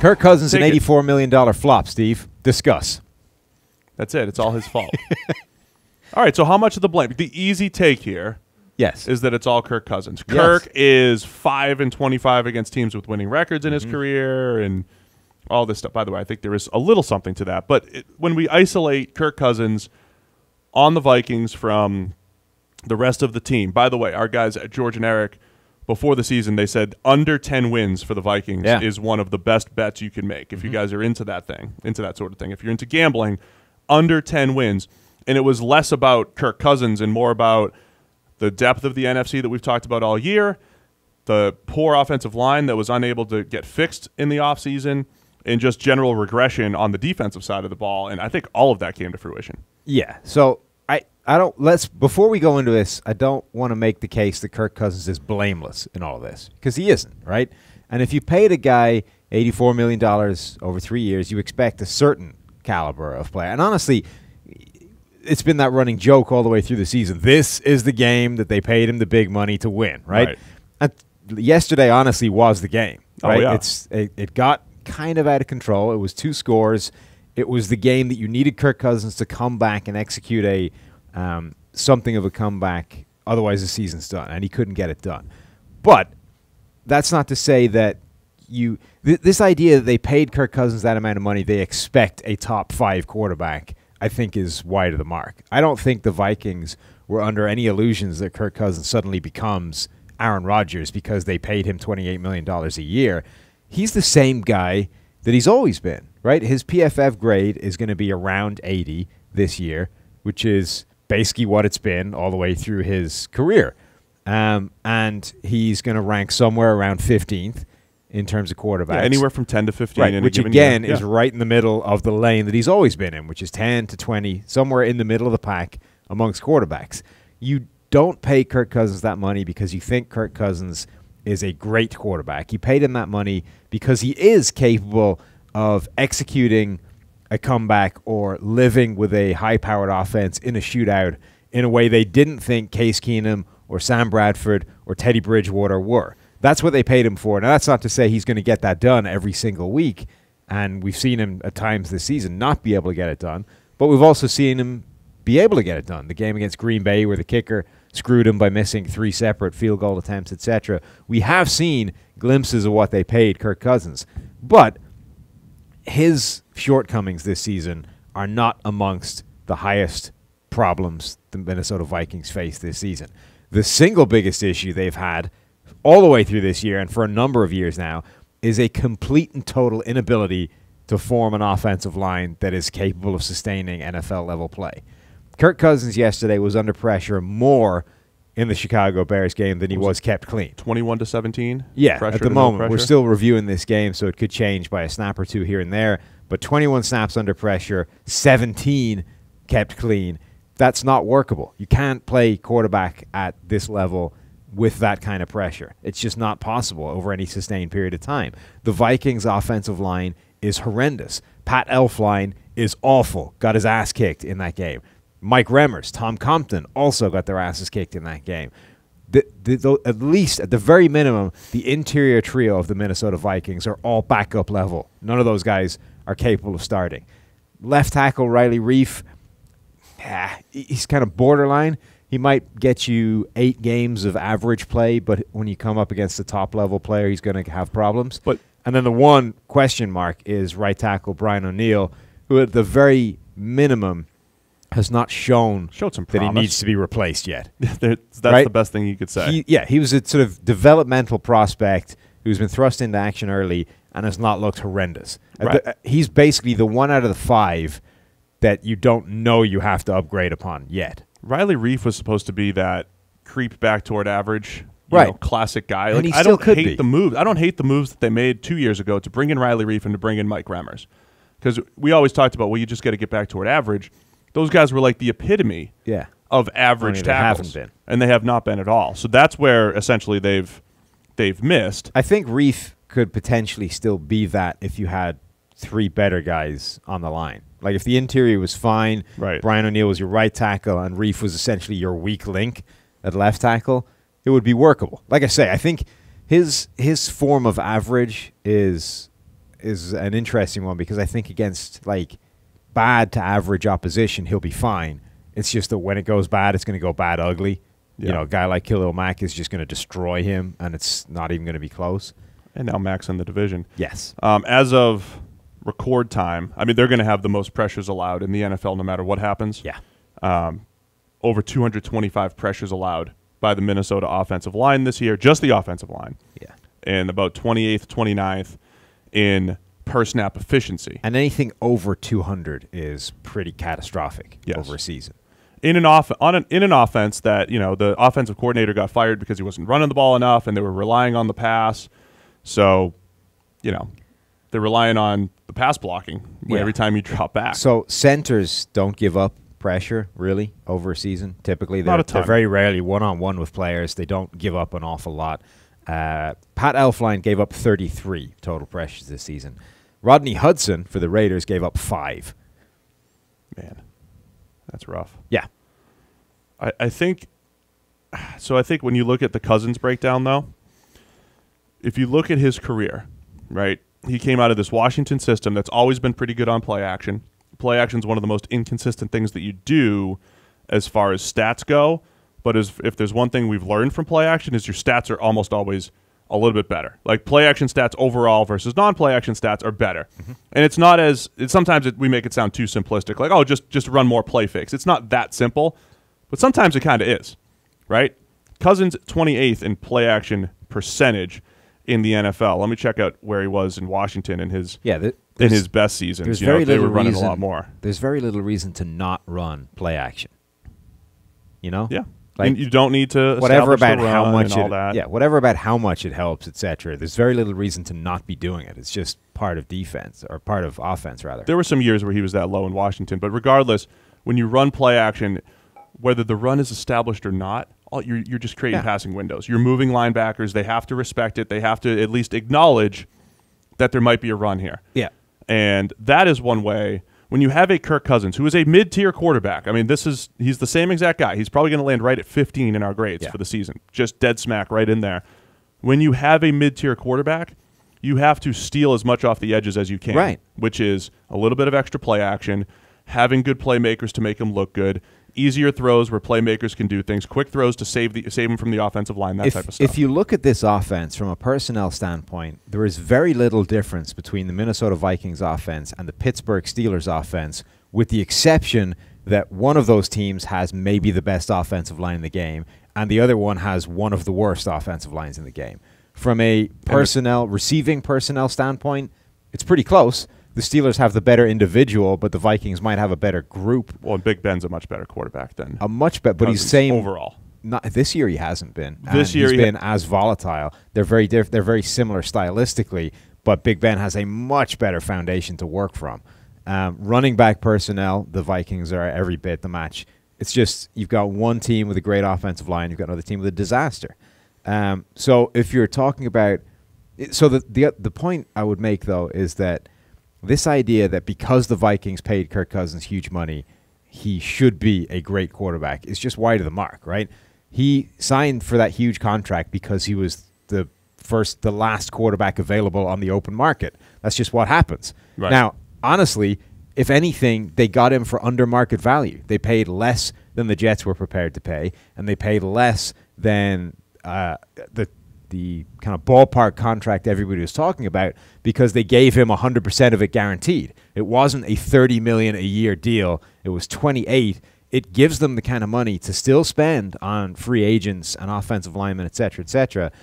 Kirk Cousins, an $84 million flop, Steve. Discuss. That's it. It's all his fault. All right, so how much of the blame? The easy take here is that it's all Kirk Cousins. Kirk is 5-25 against teams with winning records in his career and all this stuff. By the way, I think there is a little something to that. But when we isolate Kirk Cousins on the Vikings from the rest of the team, by the way, our guys at George and Eric, before the season, they said under 10 wins for the Vikings is one of the best bets you can make if you guys are into that thing, into that sort of thing. If you're into gambling, under 10 wins. And it was less about Kirk Cousins and more about the depth of the NFC that we've talked about all year, the poor offensive line that was unable to get fixed in the offseason, and just general regression on the defensive side of the ball. And I think all of that came to fruition. Yeah. So I don't before we go into this, I don't want to make the case that Kirk Cousins is blameless in all this, because he isn't, right? And if you paid a guy $84 million over 3 years, you expect a certain caliber of player. And honestly, it's been that running joke all the way through the season. This is the game that they paid him the big money to win, right? And yesterday, honestly, was the game, right? Oh, yeah. It got kind of out of control. It was 2 scores. It was the game that you needed Kirk Cousins to come back and execute a something of a comeback. Otherwise, the season's done, and he couldn't get it done. But that's not to say that this idea that they paid Kirk Cousins that amount of money, they expect a top 5 quarterback, I think is wide of the mark. I don't think the Vikings were under any illusions that Kirk Cousins suddenly becomes Aaron Rodgers because they paid him $28 million a year. He's the same guy that he's always been, right? His PFF grade is going to be around 80 this year, which is basically what it's been all the way through his career. And he's going to rank somewhere around 15th in terms of quarterbacks. Yeah, anywhere from 10 to 15. Right, in which a given again year. is right in the middle of the lane that he's always been in, which is 10 to 20, somewhere in the middle of the pack amongst quarterbacks. You don't pay Kirk Cousins that money because you think Kirk Cousins is a great quarterback. You paid him that money because he is capable of executing a comeback or living with a high-powered offense in a shootout in a way they didn't think Case Keenum or Sam Bradford or Teddy Bridgewater were. That's what they paid him for. Now, that's not to say he's going to get that done every single week, and we've seen him at times this season not be able to get it done, but we've also seen him be able to get it done. The game against Green Bay where the kicker screwed him by missing 3 separate field goal attempts, etc. We have seen glimpses of what they paid Kirk Cousins, but his shortcomings this season are not amongst the highest problems the Minnesota Vikings face this season. The single biggest issue they've had all the way through this year and for a number of years now is a complete and total inability to form an offensive line that is capable of sustaining NFL-level play. Kirk Cousins yesterday was under pressure more in the Chicago Bears game than he was kept clean. 21-17? Yeah, pressure at the moment. We're still reviewing this game, so it could change by a snap or two here and there. But 21 snaps under pressure, 17 kept clean. That's not workable. You can't play quarterback at this level with that kind of pressure. It's just not possible over any sustained period of time. The Vikings' offensive line is horrendous. Pat Elflein is awful. Got his ass kicked in that game. Mike Remmers, Tom Compton also got their asses kicked in that game. At least, at the very minimum, the interior trio of the Minnesota Vikings are all backup level. None of those guys are capable of starting. Left tackle Riley Reef, he's kind of borderline. He might get you 8 games of average play, but when you come up against a top-level player, he's going to have problems. And then the one question mark is right tackle Brian O'Neill, who at the very minimum has not shown that he needs to be replaced yet. That's right? The best thing you could say. He was a sort of developmental prospect who's been thrust into action early and has not looked horrendous. Right. He's basically the 1 out of the 5 that you don't know you have to upgrade upon yet. Riley Reef was supposed to be that creep back toward average, classic guy. And he I still don't could hate be. the moves. I don't hate the moves that they made 2 years ago to bring in Riley Reef and to bring in Mike Remmers, because we always talked about, well, you just got to get back toward average. Those guys were like the epitome of average tackles, haven't been. And they have not been at all. So that's where essentially they've missed. I think Reef could potentially still be that if you had 3 better guys on the line. Like if the interior was fine, Brian O'Neill was your right tackle, and Reef was essentially your weak link at left tackle, it would be workable. Like I say, I think his form of average is is an interesting one because I think against like bad to average opposition, he'll be fine. It's just that when it goes bad, it's going to go bad ugly. Yeah. You know, a guy like Khalil Mack is just going to destroy him, and it's not even going to be close. And now Mack's in the division. Yes. As of record time, I mean, they're going to have the most pressures allowed in the NFL no matter what happens. Yeah. Over 225 pressures allowed by the Minnesota offensive line this year, just the offensive line. Yeah. And about 28th, 29th in per snap efficiency. And anything over 200 is pretty catastrophic over a season. In an offense that, you know, the offensive coordinator got fired because he wasn't running the ball enough and they were relying on the pass. So, you know, they're relying on the pass blocking every time you drop back. So centers don't give up pressure, really, over a season. Typically, they're very rarely one-on-one with players. They don't give up an awful lot. Pat Elflein gave up 33 total pressures this season. Rodney Hudson for the Raiders gave up 5. Man, that's rough. Yeah. I think when you look at the Cousins breakdown, though, if you look at his career, right, he came out of this Washington system that's always been pretty good on play action. Play action is one of the most inconsistent things that you do as far as stats go. But if there's one thing we've learned from play action is your stats are almost always a little bit better. Like play action stats overall versus non-play action stats are better. Mm-hmm. And it's not as sometimes we make it sound too simplistic. Like, oh, just run more play fakes. It's not that simple, but sometimes it kind of is, right? Cousins 28th in play action percentage in the NFL. Let me check out where he was in Washington in his best seasons. You know, they were running a lot more. There's very little reason to not run play action. You know? Yeah. Like, you don't need to whatever about how much all that. Yeah, whatever about how much it helps, etc. There's very little reason to not be doing it. It's just part of defense or part of offense, rather. There were some years where he was that low in Washington, but regardless, when you run play action, whether the run is established or not, you're just creating passing windows. You're moving linebackers. They have to respect it. They have to at least acknowledge that there might be a run here. Yeah, and that is one way. When you have a Kirk Cousins, who is a mid-tier quarterback, I mean, he's the same exact guy. He's probably going to land right at 15 in our grades for the season, just dead smack right in there. When you have a mid-tier quarterback, you have to steal as much off the edges as you can, right? Which is a little bit of extra play action, having good playmakers to make them look good, easier throws where playmakers can do things, quick throws to save them from the offensive line, that type of stuff. If you look at this offense from a personnel standpoint, there is very little difference between the Minnesota Vikings offense and the Pittsburgh Steelers offense, with the exception that one of those teams has maybe the best offensive line in the game, and the other one has one of the worst offensive lines in the game. From a receiving personnel standpoint, it's pretty close. The Steelers have the better individual, but the Vikings might have a better group. Well, and Big Ben's a much better quarterback than a much better, but he's same overall. Not this year. He hasn't been. This year he's been as volatile. They're very They're very similar stylistically, but Big Ben has a much better foundation to work from. Running back personnel, the Vikings are every bit the match. It's just you've got one team with a great offensive line, you've got another team with a disaster. So if you're talking about, the point I would make though is that this idea that because the Vikings paid Kirk Cousins huge money, he should be a great quarterback is just wide of the mark, right? He signed for that huge contract because he was the last quarterback available on the open market. That's just what happens. Right. Now, honestly, if anything, they got him for under market value. They paid less than the Jets were prepared to pay, and they paid less than the kind of ballpark contract everybody was talking about because they gave him 100% of it guaranteed. It wasn't a $30 million a year deal. It was 28. It gives them the kind of money to still spend on free agents and offensive linemen, et cetera, et cetera.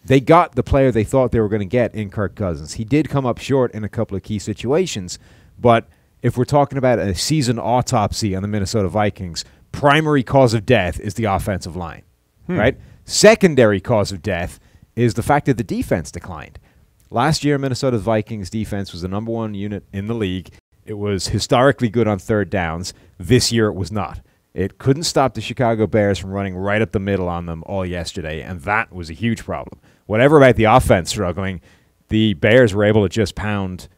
They got the player they thought they were going to get in Kirk Cousins. He did come up short in a couple of key situations, but if we're talking about a season autopsy on the Minnesota Vikings, primary cause of death is the offensive line, right? Secondary cause of death is the fact that the defense declined. Last year, Minnesota Vikings defense was the #1 unit in the league. It was historically good on third downs. This year, it was not. It couldn't stop the Chicago Bears from running right up the middle on them all yesterday, and that was a huge problem. Whatever about the offense struggling, the Bears were able to just pound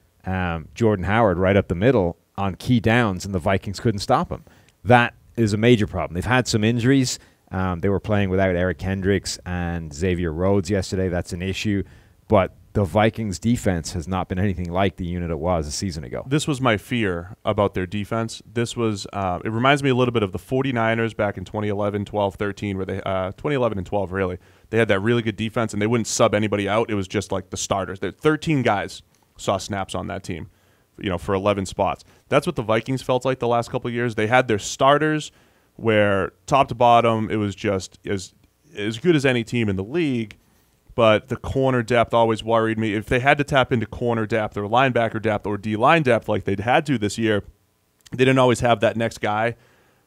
Jordan Howard right up the middle on key downs, and the Vikings couldn't stop him. That is a major problem. They've had some injuries. They were playing without Eric Kendricks and Xavier Rhodes yesterday. That's an issue. But the Vikings defense has not been anything like the unit it was a season ago. This was my fear about their defense. This was it reminds me a little bit of the 49ers back in 2011, 12, 13, where they 2011 and 12 really. They had that really good defense, and they wouldn't sub anybody out. It was just like the starters. 13 guys saw snaps on that team, for 11 spots. That's what the Vikings felt like the last couple of years. They had their starters where top to bottom it was just as good as any team in the league, but the corner depth always worried me. If they had to tap into corner depth or linebacker depth or D-line depth like they'd had to this year, they didn't always have that next guy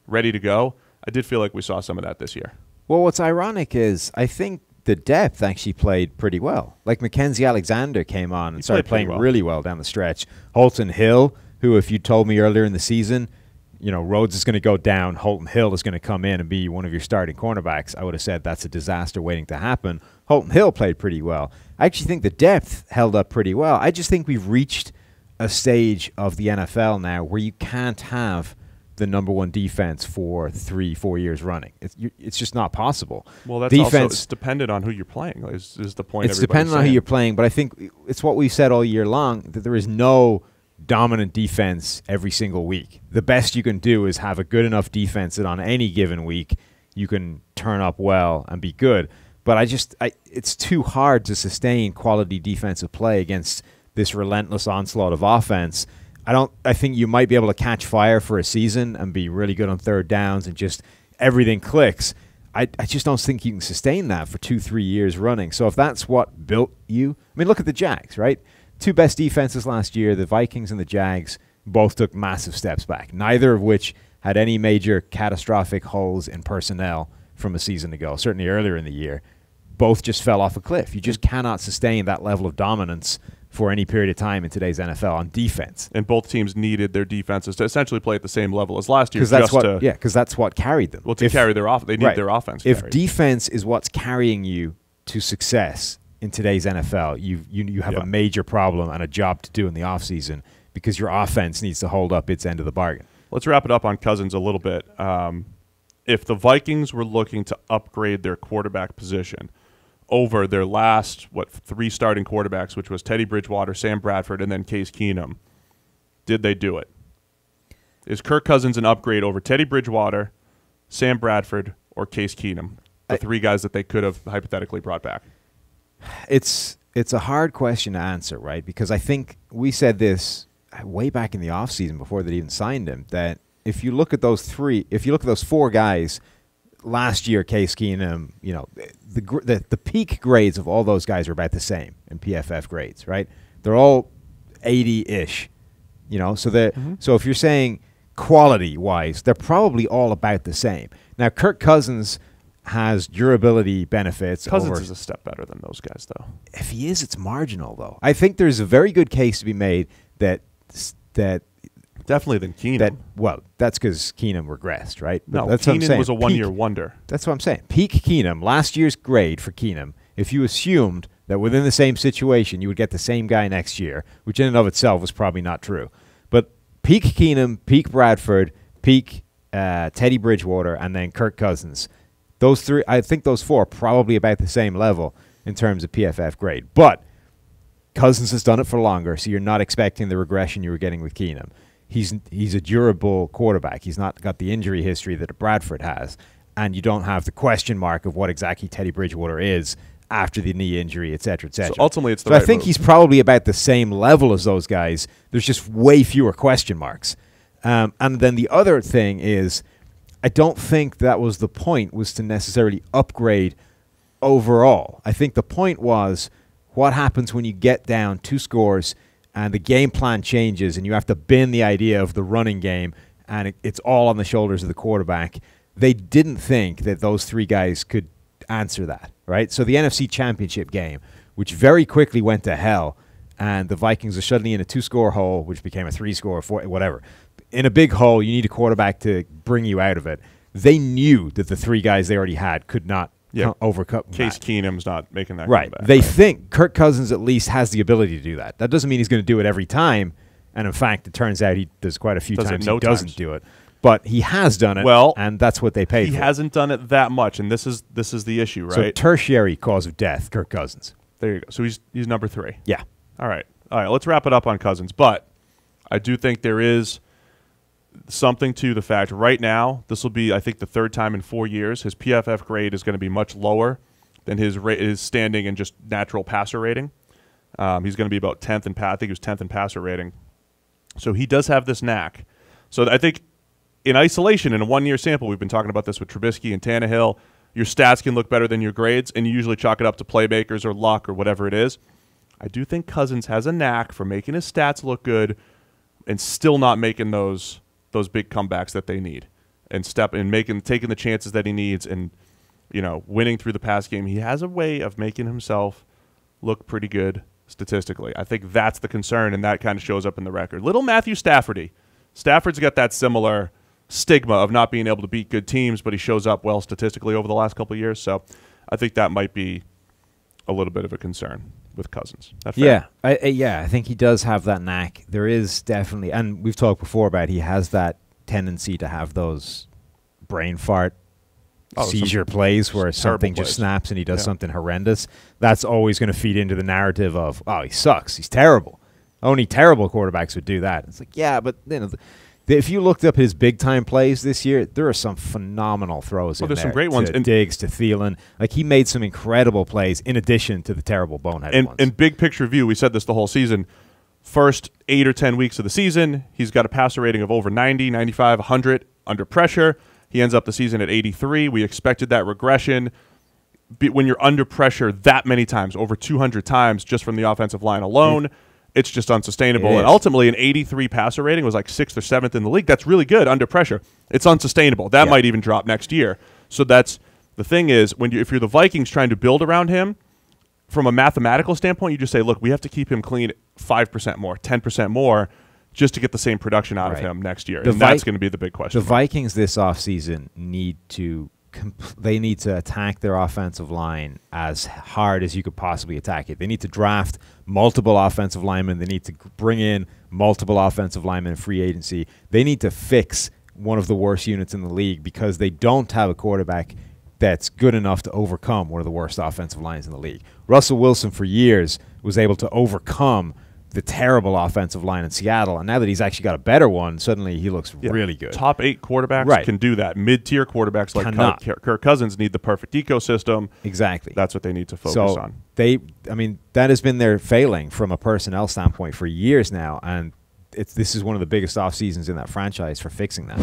ready to go. I did feel like we saw some of that this year. Well, what's ironic is I think the depth actually played pretty well. Like Mackenzie Alexander came on and started playing really well down the stretch. Holton Hill, who if you told me earlier in the season, Rhodes is going to go down, Holton Hill is going to come in and be one of your starting cornerbacks, I would have said that's a disaster waiting to happen. Holton Hill played pretty well. I actually think the depth held up pretty well. I just think we've reached a stage of the NFL now where you can't have the number one defense for 3-4 years running. It's just not possible. Well, that's also it's dependent on who you're playing. Is the point? It's dependent on who you're playing, but I think it's what we've said all year long, that there is no dominant defense every single week. The best you can do is have a good enough defense that on any given week you can turn up well and be good. But it's too hard to sustain quality defensive play against this relentless onslaught of offense. I think you might be able to catch fire for a season and be really good on third downs and just everything clicks. I just don't think you can sustain that for 2-3 years running. So if that's what built you, look at the Jags, right? Two best defenses last year, the Vikings and the Jags, both took massive steps back, neither of which had any major catastrophic holes in personnel from a season ago, certainly earlier in the year. Both just fell off a cliff. You just cannot sustain that level of dominance for any period of time in today's NFL on defense. And both teams needed their defenses to essentially play at the same level as last year. Because that's what carried them. Well, to carry their offense, they need their offense carried. If defense is what's carrying you to success in today's NFL, you have a major problem and a job to do in the offseason because your offense needs to hold up its end of the bargain. Let's wrap it up on Cousins a little bit. If the Vikings were looking to upgrade their quarterback position over their last, 3 starting quarterbacks, which was Teddy Bridgewater, Sam Bradford, and then Case Keenum, did they do it? Is Kirk Cousins an upgrade over Teddy Bridgewater, Sam Bradford, or Case Keenum, the 3 guys that they could have hypothetically brought back? It's a hard question to answer, right? Because I think we said this way back in the offseason before they even signed him, that if you look at those 4 guys last year, Case Keenum, the peak grades of all those guys are about the same in PFF grades, right? They're all 80-ish, so if you're saying quality-wise, they're probably all about the same. Now, Kirk Cousins has durability benefits. Cousins is a step better than those guys, though. If he is, it's marginal, though. I think there's a very good case to be made that definitely than Keenum. That's because Keenum regressed, right? No, Keenum was a one-year wonder. That's what I'm saying. Peak Keenum, last year's grade for Keenum, if you assumed that within the same situation you would get the same guy next year, which in and of itself was probably not true. But peak Keenum, peak Bradford, peak Teddy Bridgewater, and then Kirk Cousins. Those 3, I think those 4 are probably about the same level in terms of PFF grade. But Cousins has done it for longer, so you're not expecting the regression you were getting with Keenum. He's a durable quarterback. He's not got the injury history that Bradford has, and you don't have the question mark of what exactly Teddy Bridgewater is after the knee injury, et cetera, et cetera. So ultimately, it's the right I think move. He's probably about the same level as those guys. There's just way fewer question marks. And then the other thing is, I don't think that was the point, was to necessarily upgrade overall. I think the point was what happens when you get down 2 scores and the game plan changes and you have to bin the idea of the running game and it's all on the shoulders of the quarterback. They didn't think that those 3 guys could answer that, right? So the NFC Championship game, which very quickly went to hell, and the Vikings are suddenly in a 2-score hole, which became a 3-score, 4, whatever. In a big hole, you need a quarterback to bring you out of it. They knew that the 3 guys they already had could not overcome Case Keenum's not making that right. comeback. They think Kirk Cousins at least has the ability to do that. That doesn't mean he's going to do it every time. And in fact, it turns out there's quite a few times he doesn't do it. But he has done it, and that's what they paid for. He hasn't done it that much, and this is the issue, right? So tertiary cause of death, Kirk Cousins. There you go. So he's number 3. Yeah. All right. Let's wrap it up on Cousins. But I do think there is something to the fact right now, this will be, I think, the 3rd time in 4 years, his PFF grade is going to be much lower than his standing and just natural passer rating. He's going to be about 10th in I think he was 10th in passer rating. So he does have this knack. So I think in isolation, in a 1-year sample, we've been talking about this with Trubisky and Tannehill, your stats can look better than your grades, and you usually chalk it up to playmakers or luck or whatever it is. I do think Cousins has a knack for making his stats look good and still not making those big comebacks that they need, and taking the chances that he needs, and winning through the pass game. He has a way of making himself look pretty good statistically. I think that's the concern, and that kind of shows up in the record. Little Matthew Stafford-y. Stafford's got that similar stigma of not being able to beat good teams, but he shows up well statistically over the last couple of years. So I think that might be a little bit of a concern with Cousins. That fair? Yeah, I think he does have that knack. There is definitely, and we've talked before about he has that tendency to have those brain fart seizure plays where something just snaps and he does something horrendous. That's always going to feed into the narrative of, oh, he sucks, he's terrible. Only terrible quarterbacks would do that. It's like, yeah, but if you looked up his big-time plays this year, there are some phenomenal throws in there. There's some great ones. To Diggs, to Thielen. Like, he made some incredible plays in addition to the terrible bonehead ones. In big picture view, we said this the whole season, first 8 or 10 weeks of the season, he's got a passer rating of over 90, 95, 100 under pressure. He ends up the season at 83. We expected that regression. When you're under pressure that many times, over 200 times just from the offensive line alone, it's just unsustainable. And ultimately, an 83 passer rating was like 6th or 7th in the league. That's really good under pressure. It's unsustainable. That might even drop next year. So that's the thing is, if you're the Vikings trying to build around him, from a mathematical standpoint, you just say, look, we have to keep him clean 5% more, 10% more, just to get the same production out of him next year. And that's going to be the big question. The Vikings this offseason need to attack their offensive line as hard as you could possibly attack it. They need to draft multiple offensive linemen. They need to bring in multiple offensive linemen in free agency. They need to fix one of the worst units in the league because they don't have a quarterback that's good enough to overcome one of the worst offensive lines in the league. Russell Wilson for years was able to overcome the terrible offensive line in Seattle, and now that he's actually got a better one, suddenly he looks really good. Top 8 quarterbacks can do that. Mid-tier quarterbacks like Kirk Cousins need the perfect ecosystem. Exactly. That's what they need to focus on. That has been their failing from a personnel standpoint for years now, and this is one of the biggest off seasons in that franchise for fixing that.